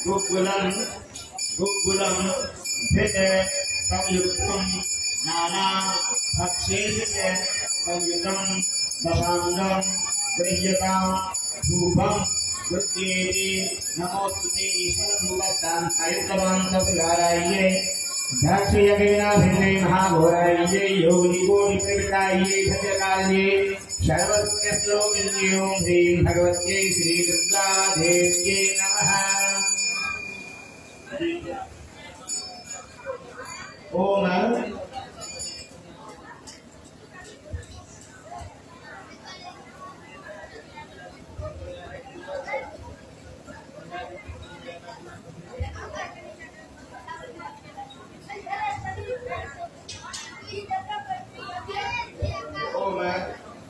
गुग्गुलं गुग्गुलं भित संयुक्तं नाना भक्षेषु संयुक्तं दशांगं गृह्यतां धूपं गुच्चेति नमोस्तुते ईश्वरभूतां आयुर्भवन्तविहाराये दक्षयज्ञाभिन्ने महाघोराये योगिकोटिप्रविताये भद्रकाल्ये सर्वस्यश्लोकिन्ये ॐ ह्रीं भगवत्यै श्रीदुर्गादेव्यै नमः। ओम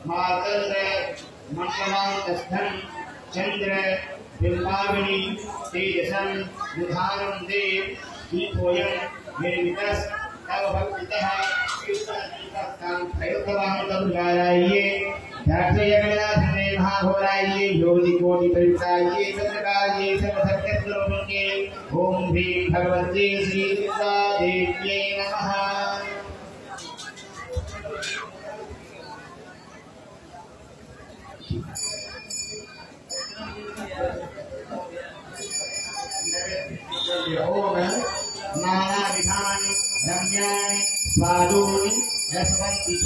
मातंद्र मंगलांतस्थं चंद्र बिंबाविनी तेजसं विधानं देव दीपोयं निर्मितस् तव भक्तितः कृष्णदीपस्तां प्रयुक्तवान् तदुगाराये दक्षयज्ञाभिन्ने महाघोराये योगिकोटिप्रयुक्ताये भद्रकाल्ये सर्वसत्यस्वरूपिण्ये ॐ ह्रीं भगवत्यै श्रीदुर्गादेव्यै नमः। ओम नाना विधानि रम्यानि स्वादूनि रसवन्ति च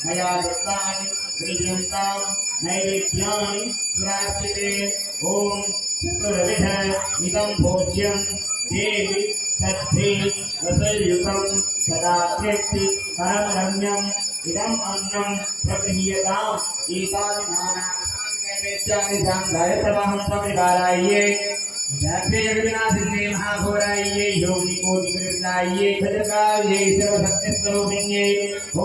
मया दत्तानि गृह्यन्तां नैवेद्यानि सुरार्चिते ॐ चतुर्विध इदं भोज्यं देवि तद्धि रसयुतं सदा प्रेत्ति परं रम्यम् इदम् अन्नं प्रगृह्यताम् एतानि नानानि नैवेद्यानि साङ्गायतमहं सविधाराये दक्षयज्ञाभिन्ने महाघोराये योगिकोटिप्रविताये भद्रकाल्ये सर्वसत्यस्वरूपिण्ये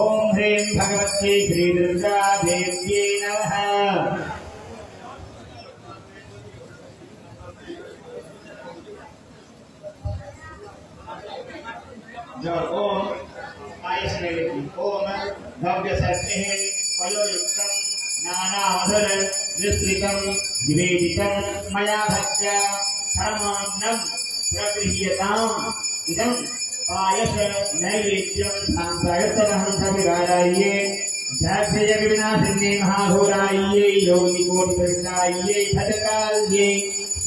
ॐ ह्रीं भगवत्यै श्रीदुर्गादेव्यै नमः। ओम आयुष नैवेद्य ओम भव्य सर्पिः वयोयुक्तं नानामधुर विस्तृतं निवेदितं मया भक्त्या परमान्नं प्रगृह्यताम् इदं पायस नैवेद्यं साङ्गायतमहं सविधाराये दक्षयज्ञाभिन्ने महाघोराये योगिकोटिप्रविताये भद्रकाल्ये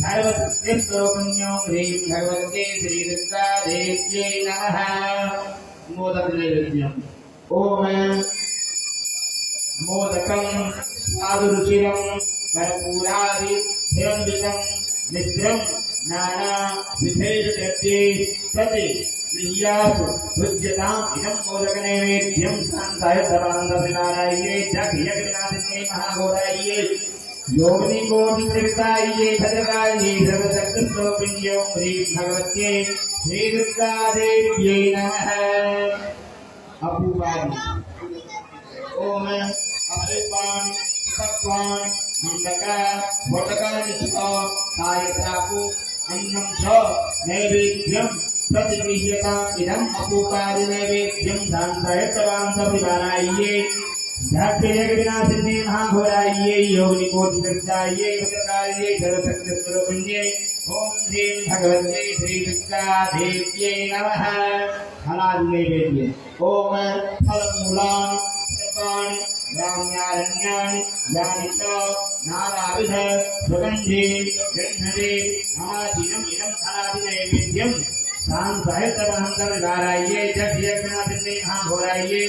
सर्वसत्यस्वरूपिण्यो ह्रीं भगवत्यै श्रीदुर्गादेव्यै नमः। मोदक नैवेद्यम् ओम मोदकं स्वादुरुचिरं कर्पूरादि हिरण्यं मित्रं नाना विधेयद्रव्ये प्रति प्रियासु भुज्यताम् इदं मोदक नैवेद्यं साङ्गायतमहं दक्षयज्ञाभिन्ने महाघोराये योगिकोटिप्रविताये भद्रकाल्ये सर्वसत्यस्वरूपिण्यो ह्रीं भगवत्यै श्रीदुर्गादेव्यै नमः। अपूर्वादि ओम अपूर्वाणि पक्वाणि मंडका वटकानि च कायत्रापु अन्नं च नैवेद्यं प्रतिगृह्यताम् इदम् अपूर्वादि नैवेद्यं साङ्गायतमहं सविधाराये दक्षयज्ञाभिन्ने महाघोराये योगिकोटिप्रविताये भद्रकाल्ये सर्वसत्यस्वरूपिण्ये ॐ ह्रीं भगवत्यै श्रीदुर्गादेव्यै नमः। फलादि नैवेद्य ओम फलमूलानि सर्वाणि ग्राम्यारण्यानि यानि च नानाविध सुगन्धे गन्धे महादीनम् इदं फलादि नैवेद्यं साङ्गायतमहं सविधाराये दक्षयज्ञाभिन्ने महाघोराये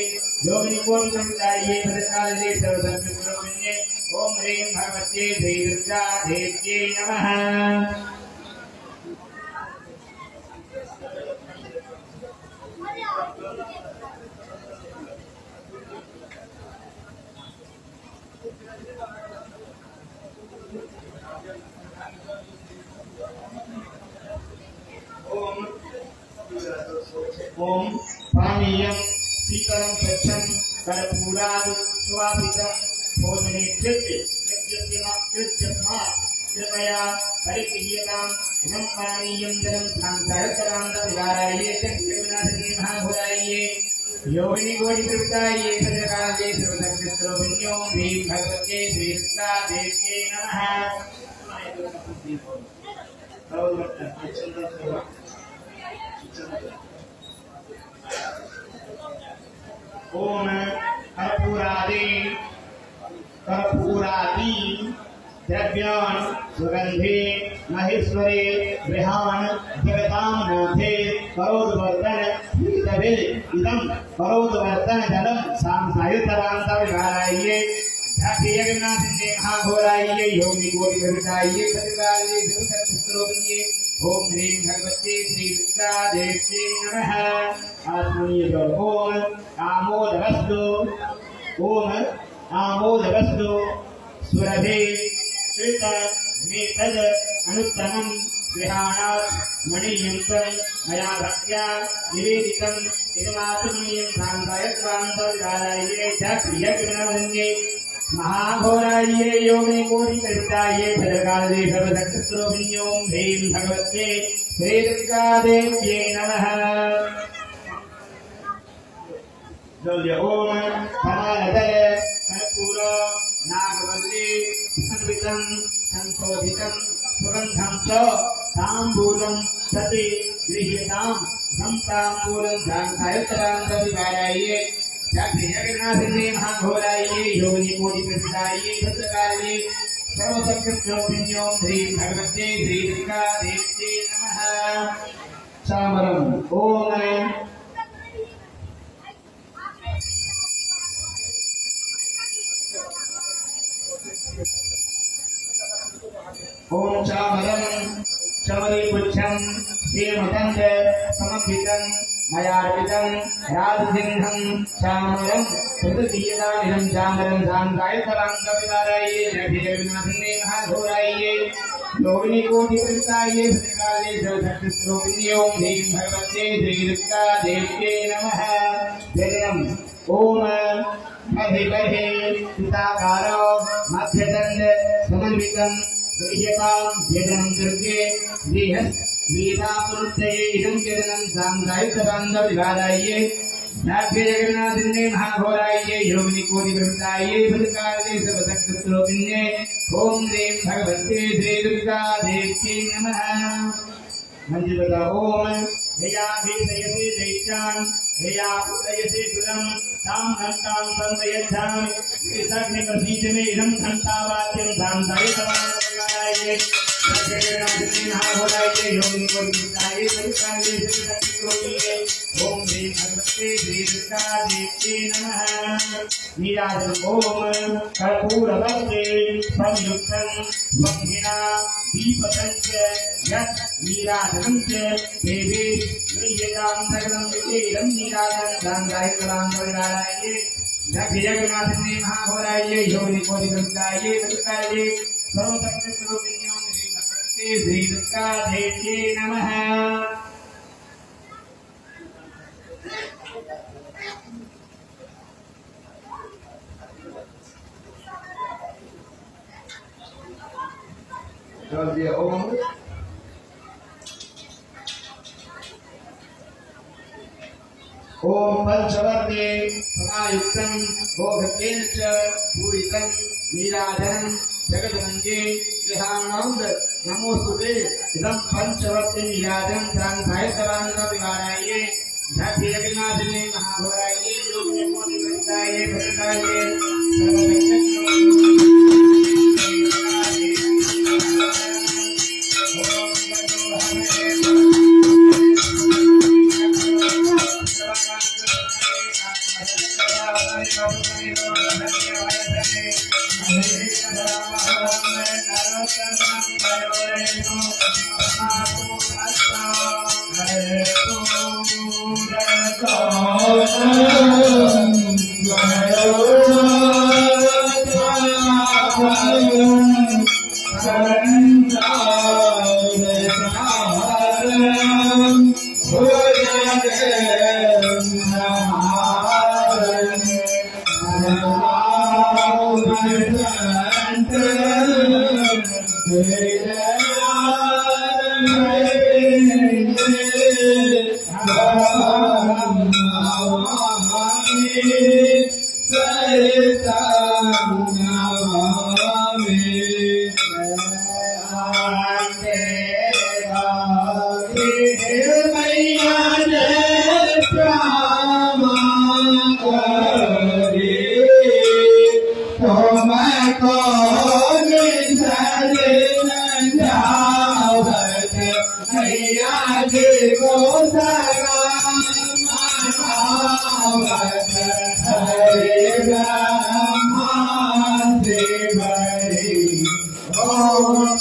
योगिकोटिप्रविताये भद्रकाल्ये सर्वसत्यस्वरूपिण्ये ॐ ह्रीं भगवत्यै श्रीदुर्गादेव्यै नमः। ओम पानीयं शीतलं स्वच्छं कर्पूरादि सुवासितं भोजने कृपया परिगृह्यताम् इदं पानीयं जलं साङ्गायतमहं सविधाराये महाघोराये योगिकोटिप्रविताये भद्रकाल्ये सर्वसत्यस्वरूपिण्यो ह्रीं भगवत्यै श्रीदुर्गादेव्यै नमः। ओम कर्पूरादि द्रव्यान् सुगंधे महेश्वरे गृहान् जगतांनाथे करोद्वर्तन ईदवे इदं करोद्वर्तन जलं सांसायुतरांतविहाराये ध्यायज्ञासिने महाघोराये योनि कोटि कविताये प्रतिकाले जगतस्त्रोपन्ये ओम ह्रीं भगवते श्री दुर्गा देवी नमः आत्मनीय ओम आमोदवस्तु सुरभे कृत मेतद अनुत्तमं गृहाणात् मणियन्त्रं मया भक्त्या निवेदितं इदमात्मनीयं साङ्गायत्वान्तर्गाराये च प्रियकृणवन्ये महाघोराये योगे कोटिकविताये भद्रकाले सर्वदक्षस्वरूपिण्यों ह्रीं भगवत्यै श्रीदुर्गादेव्यै नमः ओम कमलदल कर्पूर नागवल्ली संवितं संशोधितं सुगन्धं च ताम्बूलं प्रति गृह्यतां ताम्बूलं झांसायुतरान्तविहाराये जगन्नाथिने महाघोराये योनि कोटिप्रसिद्धाये भद्रकाले सर्वशक्तिस्वरूपिण्यों ह्रीं भगवत्यै श्रीदुर्गादेव्यै नमः चामरम् ओम ओम चामरं चमरीपुच्छं हेमदण्ड समन्वितं मयार्पितं राजसिंहं चामरं प्रकृतियदानिधं चामरं साङ्गायतरान्तविहाराये जगन्नाथने महाघोराये योगिनी कोटिप्रसिद्धाये भद्रकाले सर्वशक्तिस्वरूपिण्यों ह्रीं भगवत्यै श्रीदुर्गादेव्यै नमः जयम् ओम महेबहे पिताकारो मध्यदण्ड समन्वितं गृह्यतां यजनं दुर्गे वेदापुरुषये इदं यजनं साङ्गायुतरान्तविहाराये जगन्नाथिने महाघोराये योगिनी कोटिप्रसिद्धाये भद्रकाले सर्वशक्तिस्वरूपिण्ये ओम ह्रीं भगवत्यै श्रीदुर्गादेव्यै नमः मंजुलता ओम हेयाभिषयसे दैत्यान् हेयापुत्रयसे सुरं तां घण्टां सन्दयच्छामि विसग्निप्रसीदमे इदं घण्टावाद्यं सान्तायतवानवकाराये जगन्नाथिने महाघोराये योगिनी कोटिप्रसिद्धाये भद्रकाले सर्वशक्तिस्वरूपिण्ये ओम ह्रीं भगवत्यै श्रीदुर्गादेव्यै नमः नीराजनम् ओम कर्पूरवर्ते संयुक्तं स्वग्निना दीपकं च यत् नीराजनं च देवे गृह्यतां सकलं विशेषं नीराजनं साङ्गायतरान्तविहाराये जगन्नाथिने महाघोराये योगिनी कोटिप्रसिद्धाये भद्रकाले सर्वशक्तिस्वरूपिण्यों ह्रीं भगवत्यै श्रीदुर्गादेव्यै नमः ओम ओम पंचवर्णे समायुक्तं भोगकेन च पूरितं नीराजनं जगदनन्दे गृहाणां नमोस्तुते इदं पंचवर्णे नीराजनं साङ्गायतरान्तविहाराये जगन्नाथिने महाघोराये योगिनी कोटिप्रसिद्धाये भद्रकाले हे मैया जय श्यामा करे तुमको निधन जावत मैया जी को सगावत हरे रामा देव हरि ओम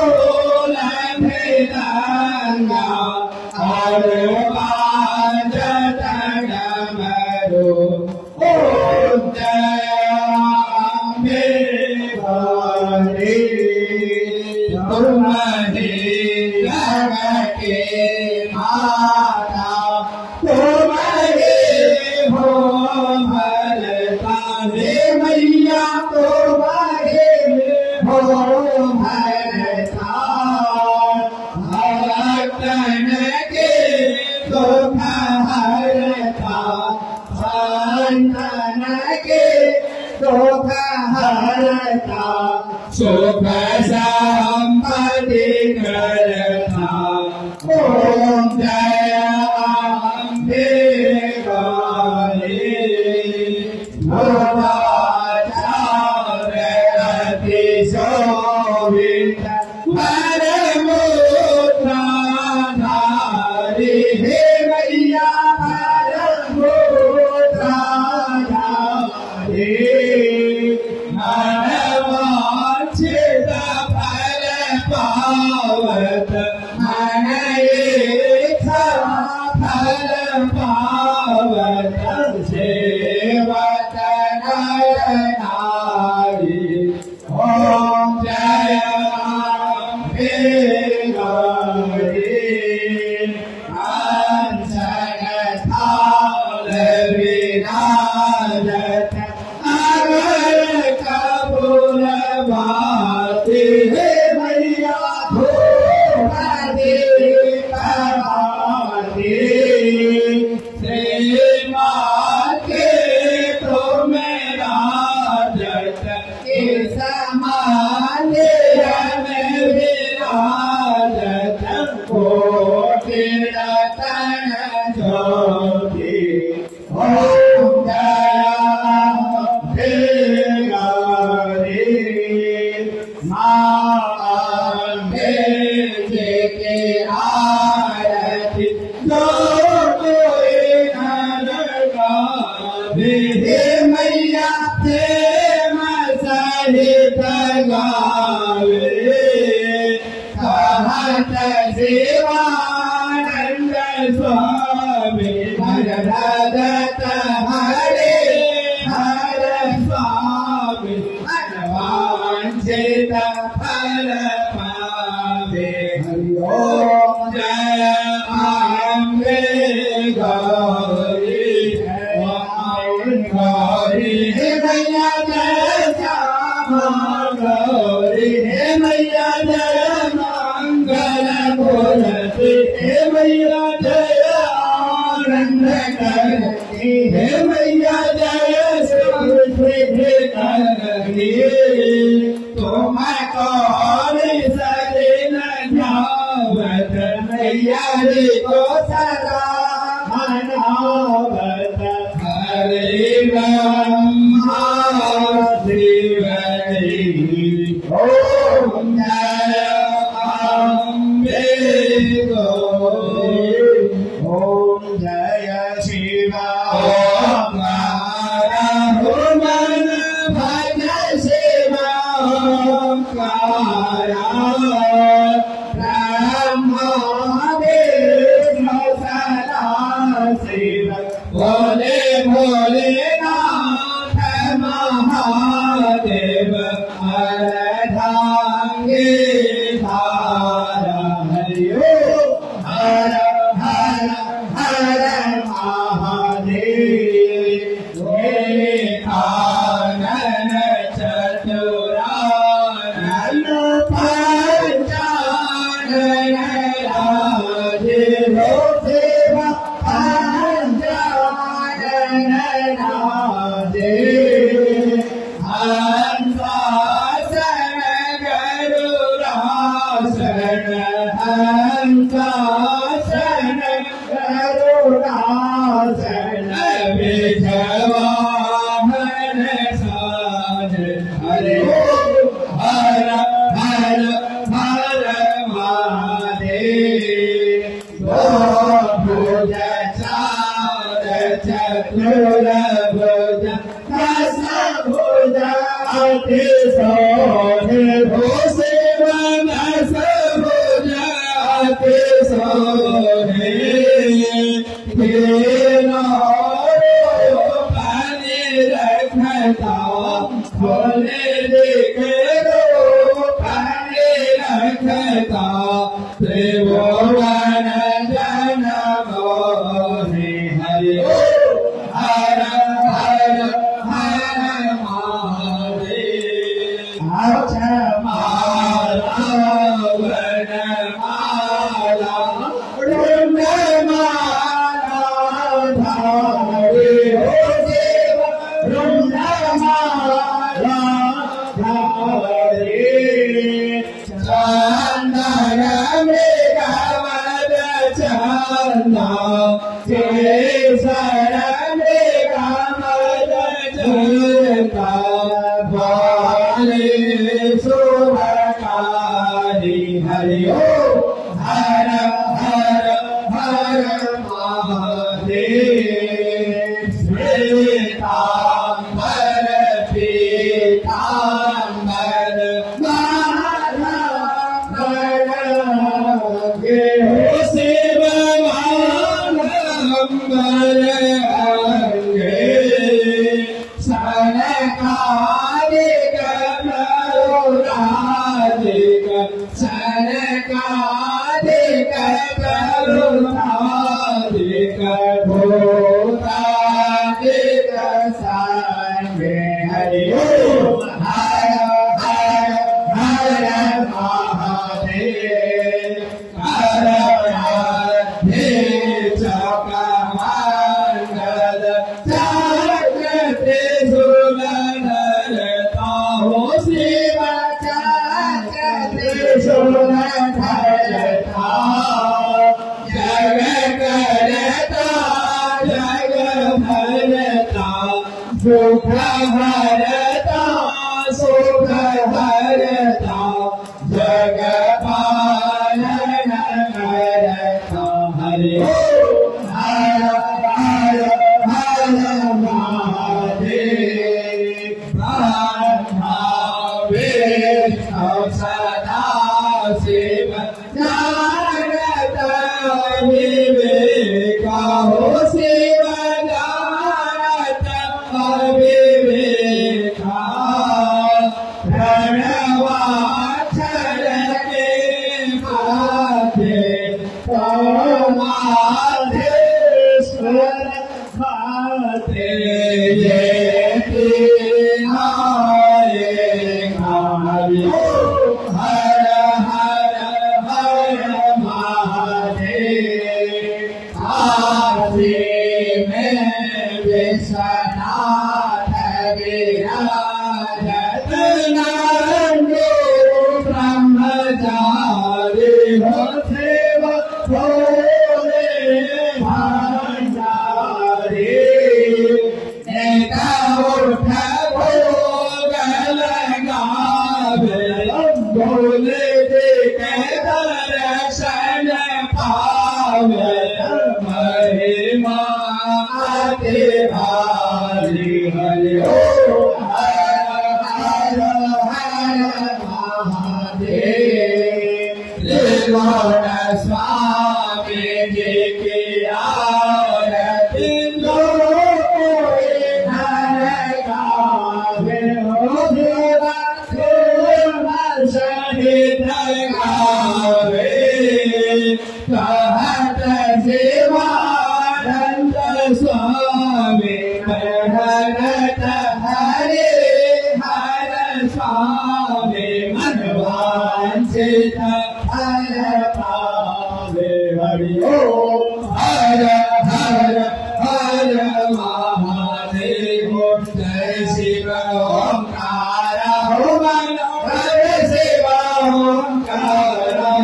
फूल भेदंगा और बाजत डमरू ओम जय अम्बे भवानी तुम ही जग के माता तुम ही हो भरता हे मैया तुम ही हो भरता भक्तन के दुख हरता संतन के दुख हरता सुख संपत्ति करता ओम जय अम्बे गौरी अति शोभित परमोत्तधारी हे मैया परमोत्तधारी मनवांछित फल पावत मन इच्छा फल पावत सेवत नर नारी ओम जय अम्बे गौरी अंसन थाल विराजत अगर कपूर बाती हे मैया धूप दीपवाती श्री माँ के तो मेरा जट इस मंदिर में विराजत कोटि रतन ज्योति ओम जय अम्बे गौरी माँ अम्बे जी की आरती जो कोई न लगावे हे मैया प्रेम सहित गावे कहत शिवानंद स्वामी भरदत्त हरे हर स्वामी मनवांछित फल पावे हरि ओम जय अम्बे गौरी गौरी हे मैया जय श्यामा गौरी हे मैया जय मंगल मूर्ति हे मैया जय आनंद करती हे मैया जय सिद्धि करती तुम कौन सजन ध्यावत मैया रे को सदा मनावत हरे ब्रह्मा शिवरी ओम जय अम्बे गौरी ओम जय शिव ओम मन भज शिव ओंकारा ब्रह्मा विष्णु सदा शिव भोले भोलेनाथ महादेव अर्धांगी धारा हरि ओम हर हर हर महादेव हे कानन चतुरानन पंचानन राजे हो सेवा पंचानन राजे हंसासन गरुड़ासन हंसासन गरुड़ासन विजवाहन साध हरे हर हर हर महादेव भुज चार चतुर्भुज दश भुज अति सोने भूषे तीनों पानी रखता भोले जी के पानी रखता त्रिभुवन जन मोहि हरि हर हर हर महादेव माला वन माला वृंद माला धारे हो देव वृंद माला धारे चंदन मृगमद चंदा केसर मृगमद चंदा बाले सुरकारी हरि हर हर हर महादेव श्वेतांबर पीतांबर शिव मांगंबर अंगे सनकादिक प्रभुरादिक सनकादिक प्रभुरादिक भूतादिक संगे हरि हर हर हर महादेव हर हे चक्रमंडल चक्रते सुरनरता हो शिव चक्रते सुरनरता जग करता जग भरता सुख हरता सुख हरता जग पालन करता हरि हर हर हर महादेव ब्रह्मा विष्णु सदा शिव नारद विवेका हो शिव नारद विवेका प्रणवाक्षर के माथे माधेश्वर माते ये तीनाए हरि हर हर हर महादेव काशी में विश्वनाथ विराजत नंदो ब्रह्मचारी हो सेव भोले भंडारी एक उठ भोग लगावे भोले जी के दर्शन पावे महिमा अति भारी हरि हर हर हर महादेव त्रिभुवन स्वामी जी की आरती लो कोई नर गावे हो देवा सहित गावे कहत शिवानंद स्वामी हरत हरे हर स्वामी मन वांछित फल पावे हरि हर हर हर महादेव जय शिव ओंकार हो मन हर शिव ओंकार हो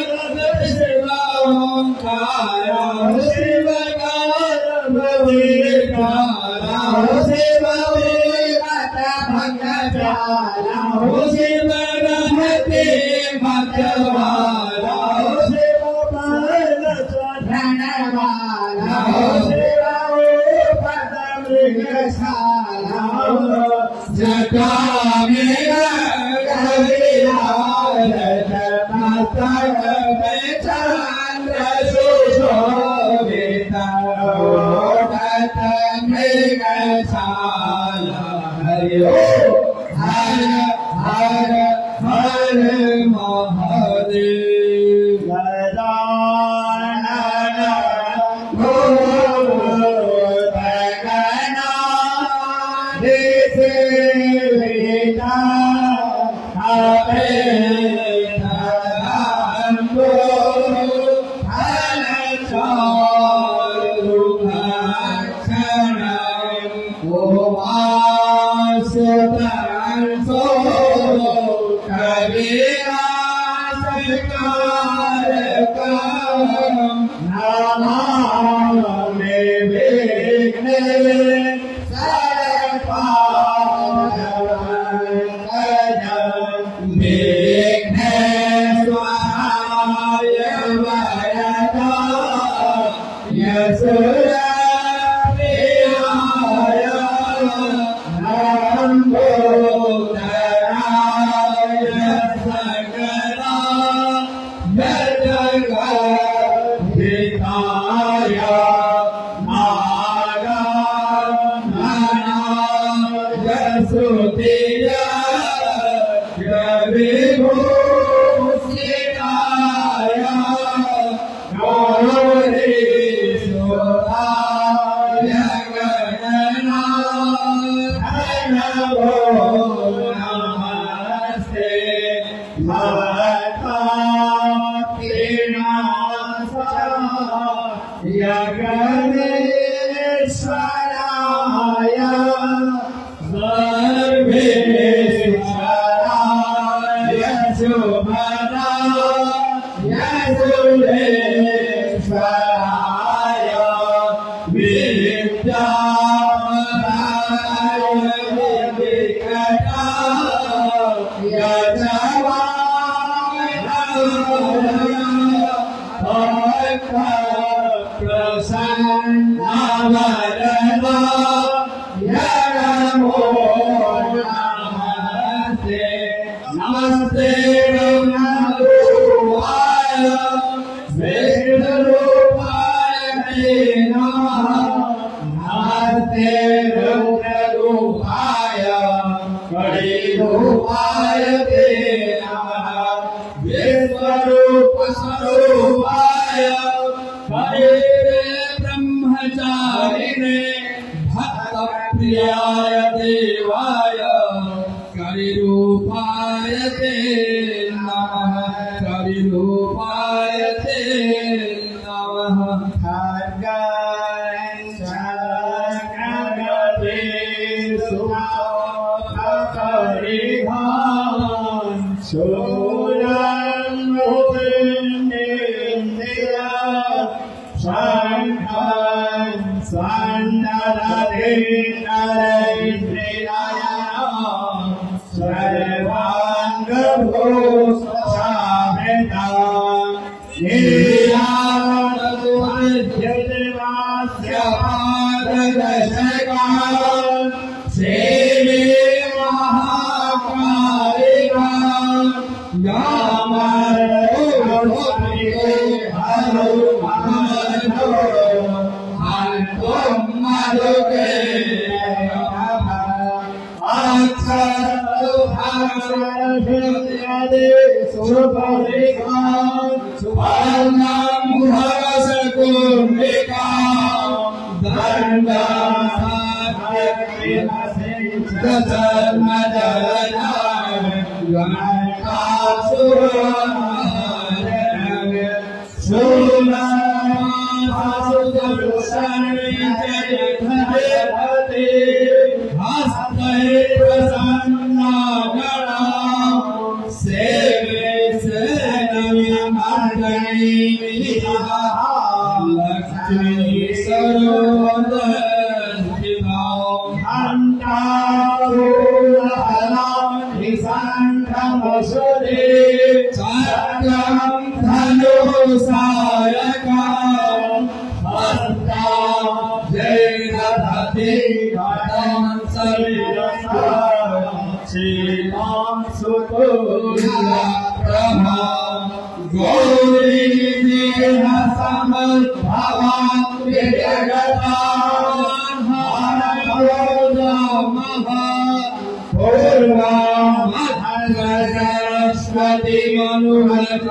मन शिव ओंकार हो शिव भविकारा हो शिव मत भंग प्यारा हो शिव रहते मतवाला हो शिव प्रणवाला हो शिव पद मृगशाला जटा मेरा कविराजत मस्तक में चंद्र सुशोभित Hare Hare Hare Hare Mahadev Gajanana Bhutagana Disivita Abhedhambo Halacharuhakshanam Umasutaranso Kavirasakarakam Namame Vigne Sarvapadavantajam Vigne Swahaya Vayata Yasura Priyaya Nambodharaya Sakala Yadagadhitaya Naga Nana Yasutiya Yavibhusidaya Gauri Sudaya Ganana Namo Namaste Bhakti-nasa Yaganeshwaraya Sarveshwaraya Shubhada Yasureshwaraya Vidyamadaya Vidikata Yajavaya Bhakta Prasannavarana Yanamo Namaste Namaste Namaste Vedrupaya Namaste Vedrupaya Vedrupaya Visvarupa Sarupaya Hare Brahmacharine Bhakta Priyaya Devaya Karirupaya Te Namaha Karirupaya Te Namaha Khargan Chakagati Sukha Shulam Mudindya Shankhan Sandharati Narayindriyaya Sarvanga Bhushameta Niyānadu Adhyatavasya Padadashakam Sri Mahakarika Yamarudhutike Haru Mahadho Hantum Madhuke Akshara Bhagavati Suparika Suparnam Bhavasakumika Danda Dharmadana Yamakasura Sula Hasudurusani Jayadhati Hastai Prasanna Gana Seve Senamyamadani Vihaha Lakshmi Sarodhantivam Antaruhalam Nisankamasude Chakram Dhanusayakam Hastam Jayadhati Kadam Sarirasam Shivam Sutulla Brahma Gauri Neha Samadbhavam Vidyaga Saraswati मनुहते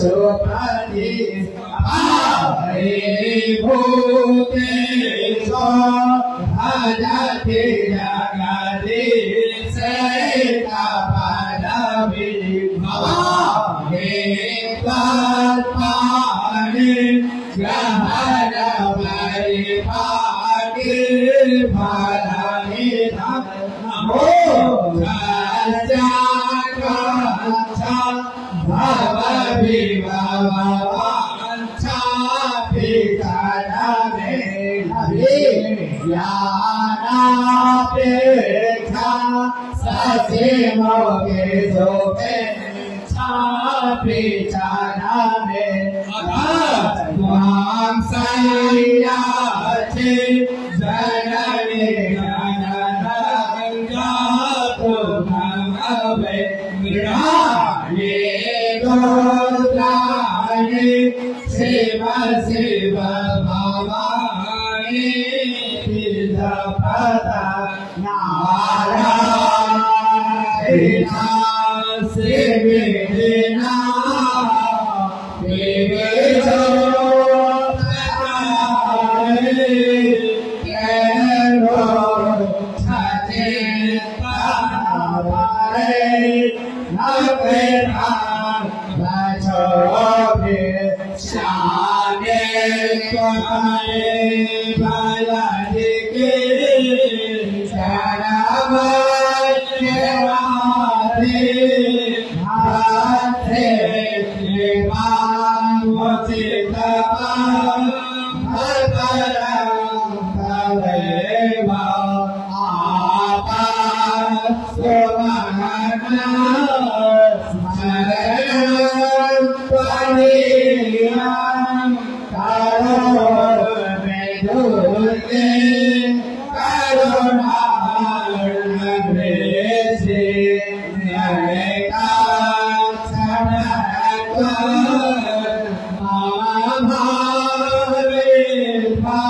สุปฏิภาริภูเตโชภาจติยากาติเสตาปาดาวิภวะเฮตัสปานิกระหะดาวิภาคิภาลานิธัมโมกัจจายกัจจาภาวะวิภาวะวัญชาภิกขานาเมนะภิญาณาเปกขาสัจจิโมเกสุเปชาภิจานาเมนะวังไสยาจิจนเนนะนะญาตุธังอเวราเยโกลาเยสิวะสิวะภาวะเยปิตาปะตานาราอินาสิวิตินาปิเวโชตาเยเกโรชะเจตาภาเรนะเวรานะโชภิชาเนกวะเยภาลาธิกิชานามาเยวาทิภาเทติมังวจิตาปังภัตตารังทะเลวะอาปาสุมานาสเรปะนิยังกาโรเมตุเตกาโรนาเรสิเนกาชนะกะมาภาริภา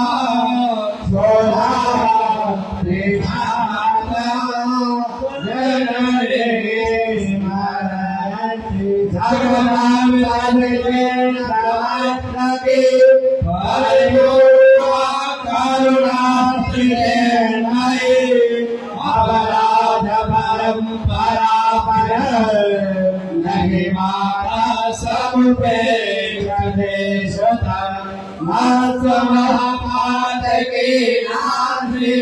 โสดาติภาตาเนเรมาราติสังฆนามิลาเนเตสัตติปริยุทธกรุณาสิเตนัยอภราชปรัมปราปะนะหิมาตาสัมเปกเทสตังมัสสะมหาปาตกินาสิ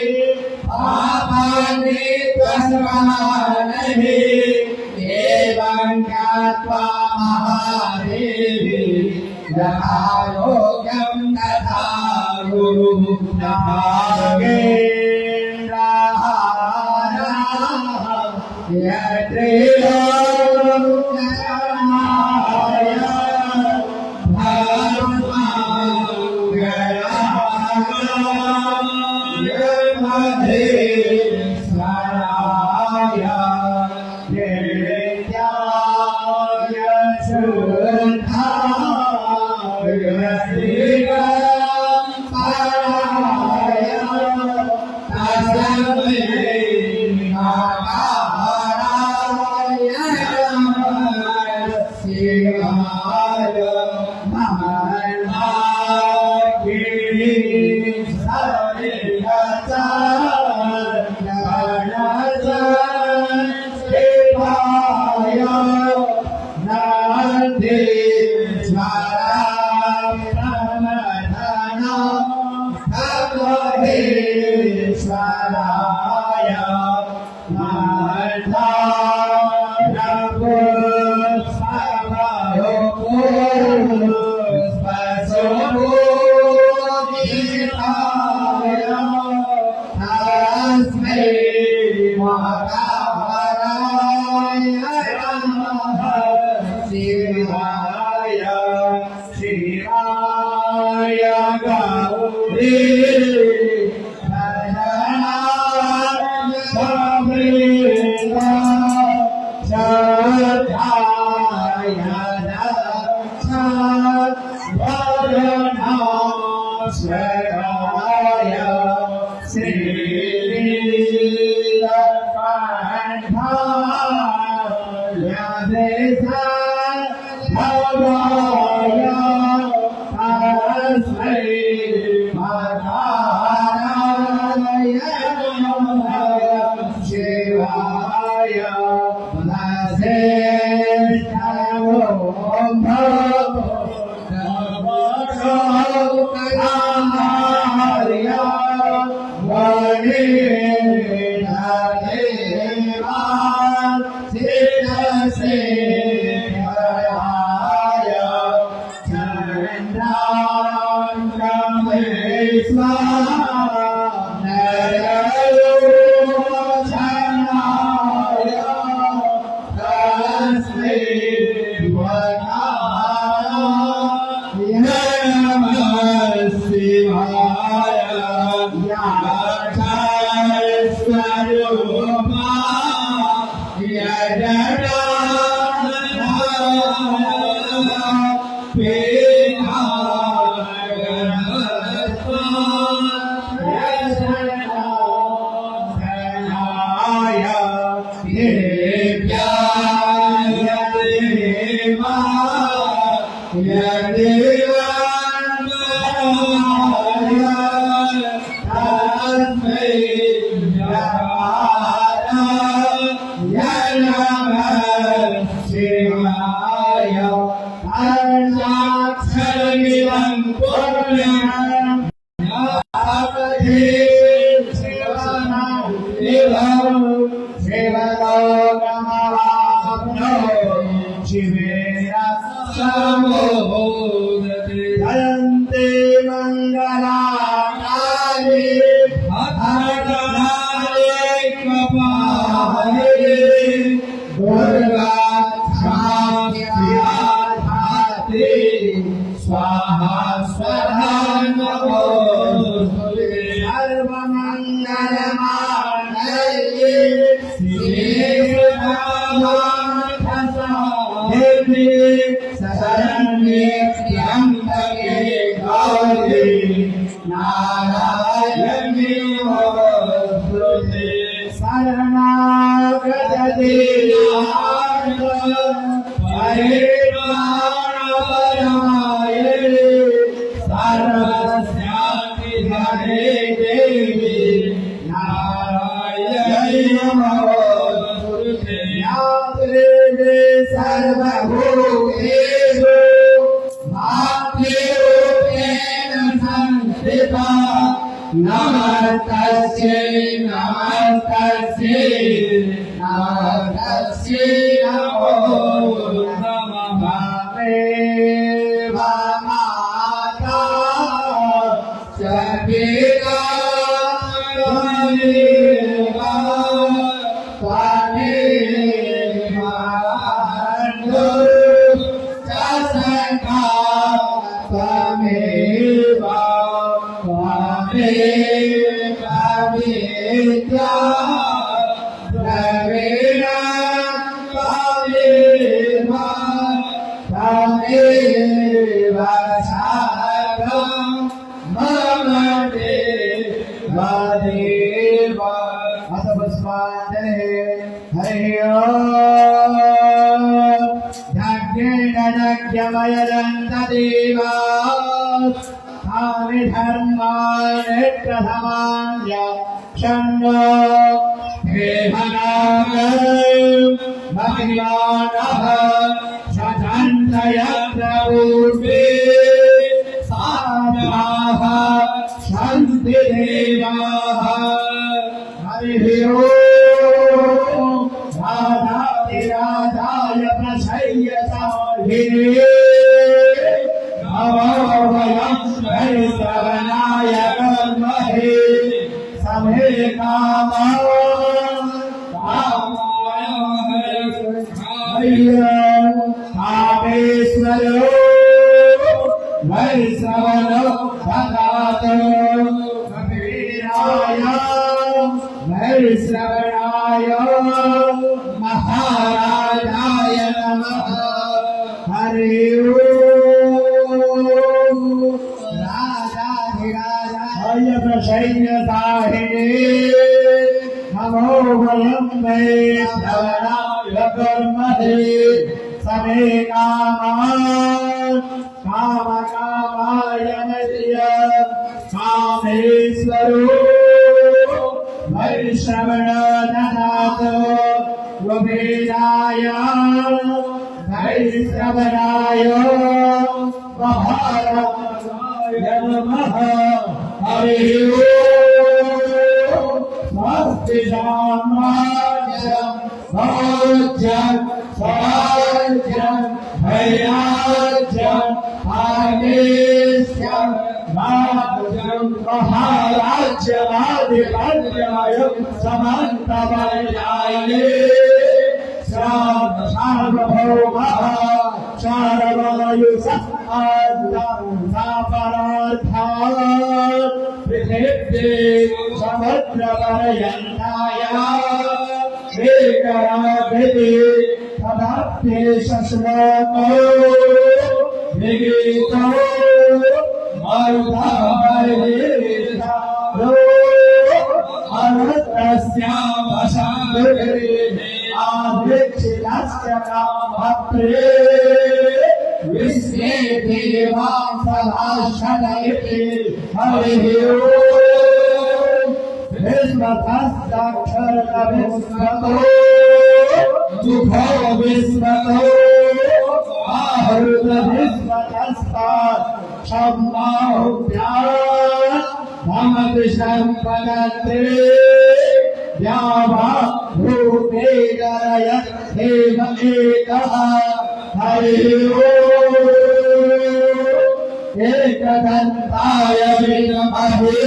ปาปานิตัสมานะหิเอวังกัตวามหาริยะถาโลกัมตถากุรุนาเกราหายะเตโลนะมายะภามังกะลายะมะเทสารายะเดญายะสุทายะสิกังปายะตัสสะเมนาคารายะสิกายะมันนาคิสัจจาจานาจาสิภายะนันติสาราพระมทานาทัพเทสารายะมันทานาปุสัพพะโยปุปัสสะโมทิตายะทัสเมมะกะวะรายะสิรายะสิรายะกะอุริปัญญาสัมมิตาชัตถายะนะชัตวรนาสรายะสิริปัญญา ยาเดชะภาวะ Hare साम्राज्यं भोज्यं स्वराज्यं वैराज्यं भाग्येश्यं राज्यं महाराज्यमाधिपत्याय समन्तमयाये सार्वभौमः सारवायुषः सापरार्थात् पृथिव्ये समुद्रपर्यन्ताय श्रीकराभिः तदाप्ये शश्वतो विगीतो मरुतमरितारो अनन्तस्यावशान्तिः आदिक्षितस्य कामप्रे विश्वे देवां सदाशनयति हरिः ओम् विश्वतस्ताक्षरविश्वतो दुःखो विश्वतो आहृतविश्वतस्तात् सम्माहुभ्यात् भवति सम्पदते द्यावा भूते करयत् हेम एकः हरिः ओम् एकदन्ताय विद्महे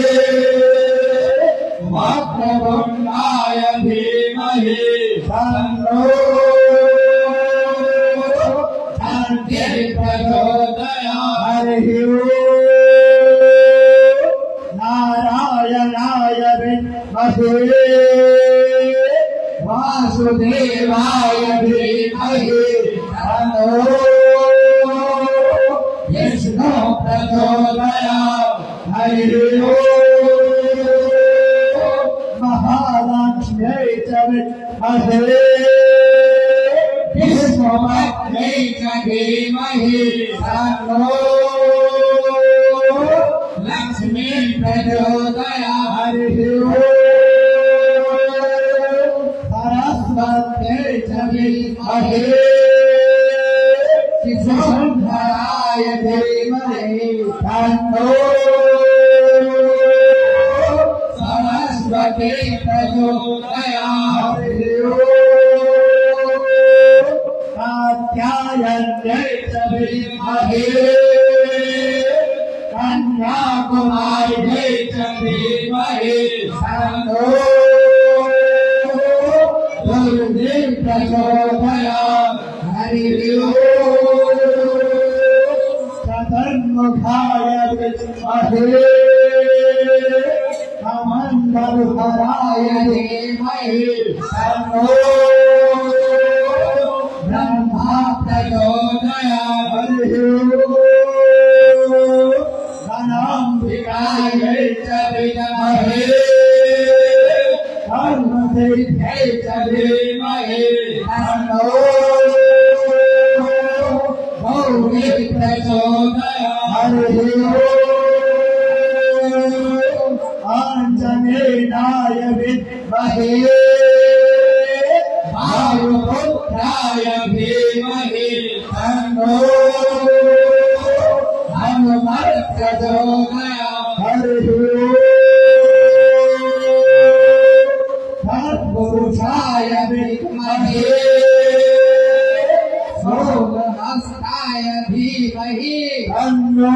वक्रतुण्डाय धीमहि तन्नो शान्तिः प्रचोदयात् हरिः ओम् नारायणाय विद्महे वासुदेवाय धीमहि तन्नो विष्णु प्रचोदयात् हरिः ओम् महालक्ष्म्यै च विद्महे विष्णुपत्न्यै च धीमहि तन्नो लक्ष्मी प्रचोदयात् हरिः ओम् सरस्वत्यै च विद्महे शिशुसुन्दराय धीमहि तन्नो सरस्वती प्रचोदयात् हरिः ओम् कात्यायन्यै च विद्महे कन्याकुमार्यै च धीमहि तन्नो दुर्गे प्रचोदयात् हरिः ओम् चतुर्मुखाय विद्महे कमण्डलधराय धीमहि तन्नो ब्रह्मा प्रचोदयात् हरिः ओम् गणाम्बिकायै च विद्महे धर्मसिद्ध्यै च धीमहि तन्नो गौरी प्रचोदयात् हरिः ओम् आञ्जनेयाय विद्महे वायुपुत्राय धीमहि तन्नो हनुमत् प्रचोदयात् हरिः ओम् तत्पुरुषाय विद्महे सोमहस्ताय धीमहि तन्नो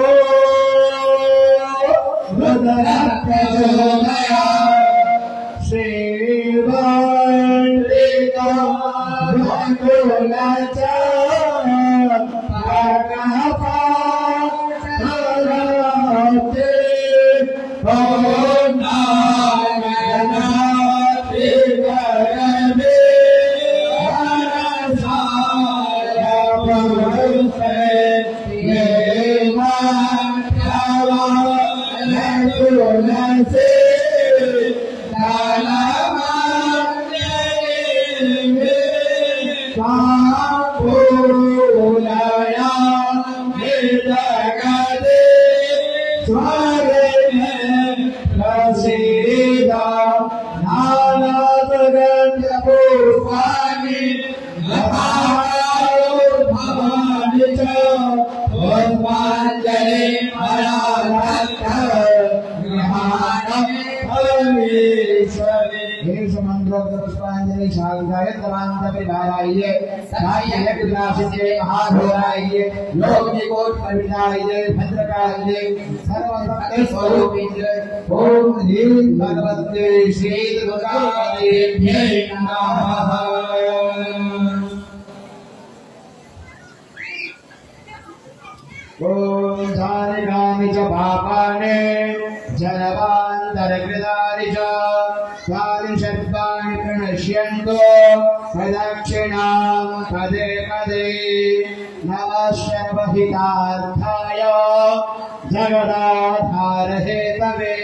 रुद्रः प्रचोदयात् श्रीवल्लिका भकुलच भगवते ॐ नारायणाति करमे हरसाय भवते तुलसे कापुलया जगदे स्वर्गे प्रसीदा नानागन्धपुष्पाणि लतायुर्भवानि च पुष्पाञ्जलि पराधत्त गृहाणं परमेश्वरी हे समंद्रोक्त पुष्पांजलि शांताय तवांत विधाराये साये विनाशिते महाघोराये लोक निकोट परिधाये भद्रकाये सर्वभक्त स्वरूपिये ओम ह्रीं भगवते श्री दुर्गादेव्यै नमः। ओम धारिकानि च पापानि जलवान्तरकृतानि च तानि सर्वाणि प्रणश्यन्तो प्रदक्षिणां पदे पदे नमः सर्वहितार्थाय जगदाधारहेतवे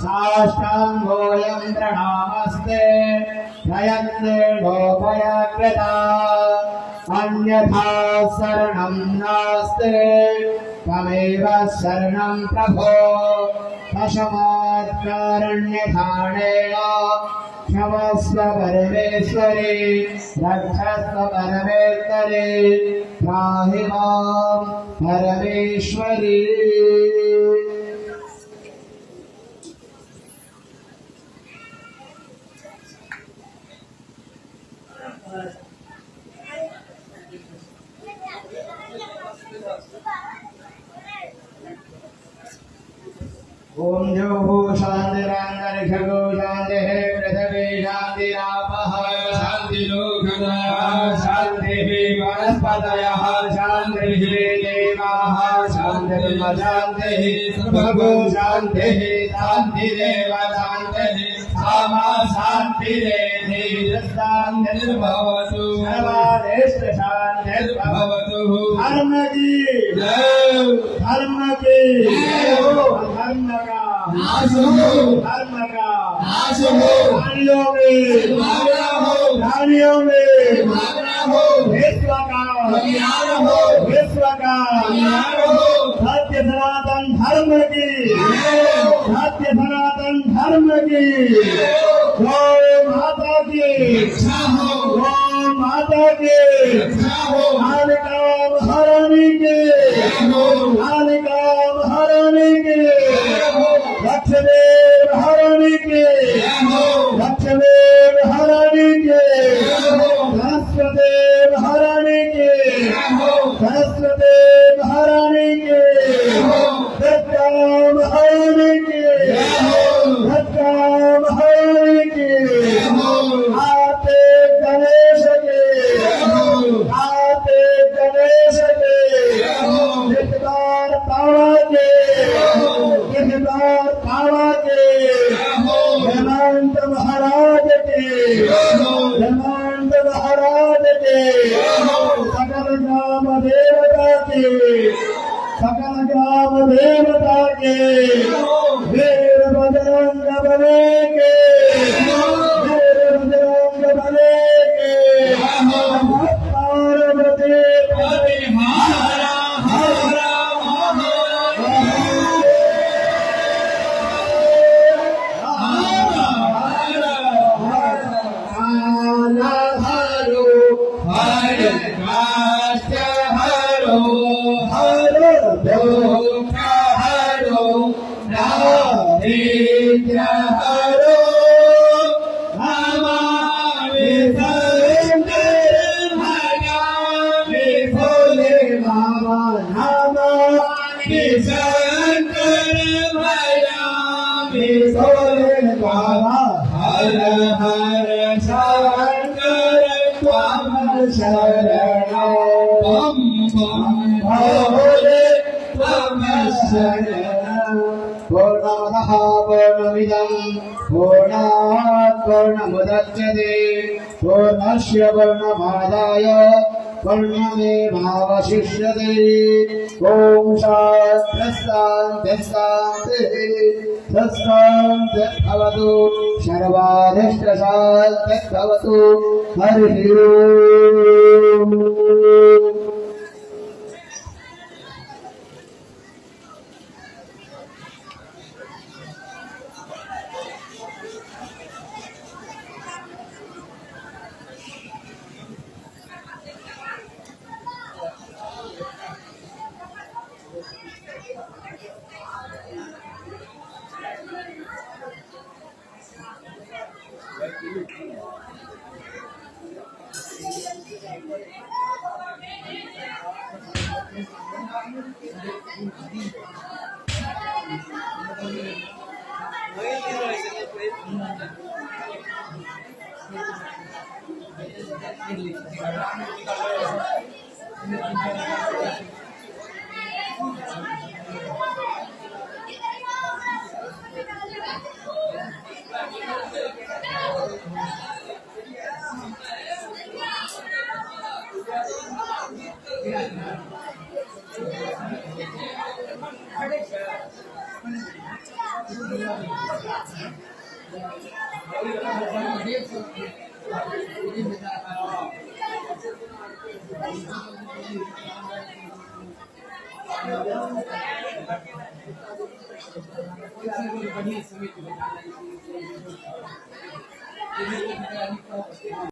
साष्टाङ्गोऽयं प्रणामस्ते प्रयत्नेनोपयाकृता अन्यथा शरणं नास्ते त्वमेव शरणं प्रभो तस्मात्कारण्यधानेन क्षमस्व परमेश्वरे रक्षस्व परमेश्वरे त्राहि मां परमेश्वरी। ओम जो शांतिरांतरिक्षगो शांति पृथ्वी शांतिरापः शांतिरोगदः शांतिः वनस्पतयः शांतिः देवाः शान्तिर्मशान्तिः सर्वगो शान्तिः शान्तिरेव शान्तिः सामा शान्तिरेधि शान्तिर्भवतु सर्वादेश शान्तिर्भवतु। धर्म की धर्म की धर्म का नाश हो धर्म का नाश हो प्राणियों में विश्व का सत्य सनातन धर्म की सत्य सनातन धर्म की गौ माता की गौ माता की कालिकाम हरणी के कालिकाम हरणी के लक्ष्मीदेव हरणी के लक्ष्मीदेव हरणी के सरस्वतीदेव हरणी के सरस्वतीदेव हरणी के सत्याम हरणी के सत्याम हरणी के आते गणेश के आते गणेश के इतबार पावा के इतबार पावा के हेमंत महाराज के हेमंत महाराज के सकल ग्राम देवता के सकल ग्राम देवता के वीर बजरंग बले के वीर बजरंग बले के पार्वती पति हरा हरा पूर्णमदः पूर्णमिदं पूर्णात् पूर्णमुदच्यते पूर्णस्य पूर्णमादाय पूर्णमेवावशिष्यते। ॐ शान्तिर्भवतु सर्वाधिष्ठशान्तिर्भवतु। हरिः ओम्।